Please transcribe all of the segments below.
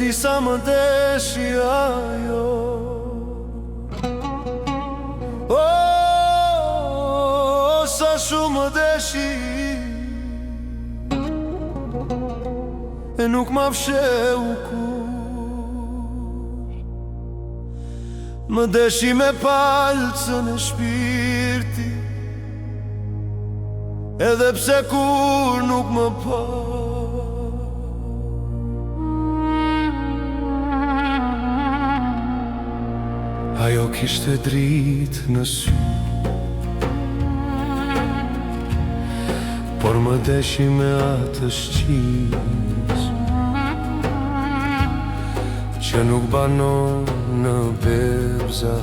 di sa më deshi ajo. Sa shumë më deshi, e nuk ma fsheu kur. Më deshi me palcën e shpirti, edhe pse kur nuk më pa. Ajo kishte dritë në sy, por më deshi me atë shqiz që nuk banon në bebza,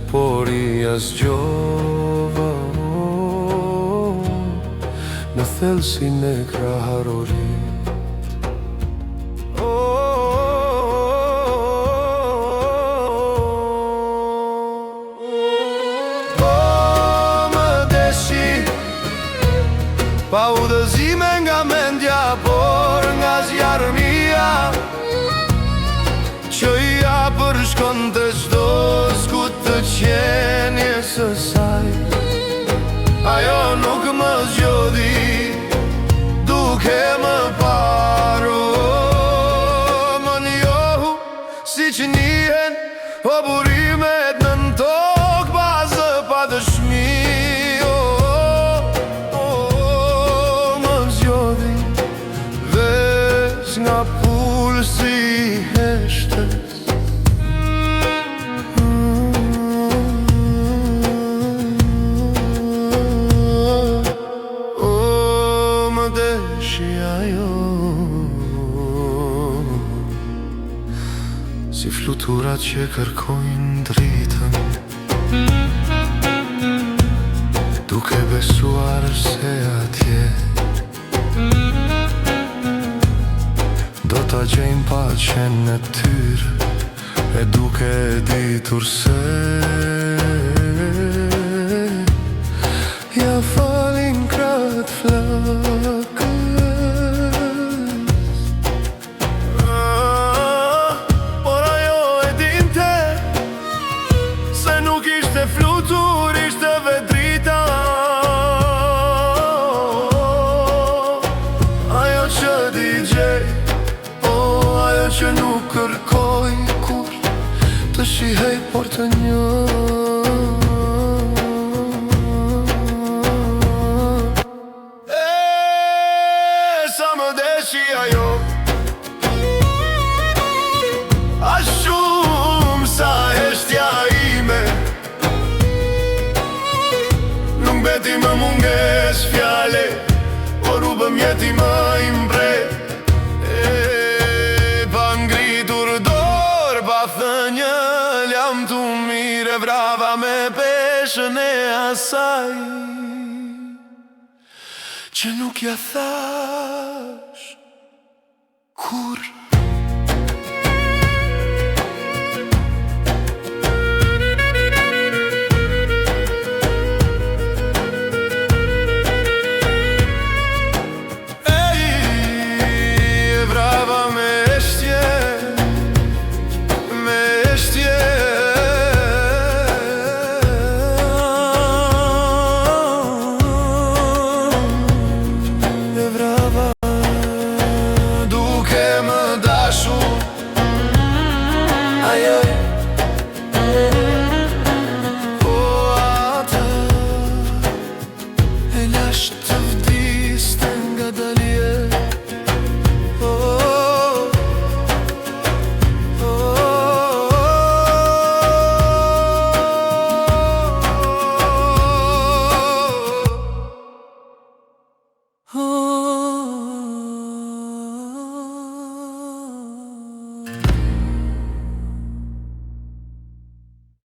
por i asgjova në thellësin e kraharorit. Pa udhëzime nga mendja, por nga zjarëmia që ja përshkon të çdo skut të qenje së saj. Ajo nuk më zgjodhi duke më paru, më njohu si që njihen oburimet nën tokë, bazë pa dëshmi. Nga pulsi heshtës, më deshi ajo, si fluturat që kërkojnë dritën, duke besuar se atje do ta gjejmë paqen në tyre, e duke ditur se ja falin kratë flakës. Por ajo e dinte se nuk ishte flutur, ishte vedrita. Ajo që digjej, ajo që nuk kërkoj kur të shihej, por të njoh. Sa më deshi ajo, aq shumë sa heshtja ime. Nuk beti më munges fjale, por u bëm jeti më imbret. Thënjë jam tu mire, vrava me peshën e asaj që nuk ja thash kur.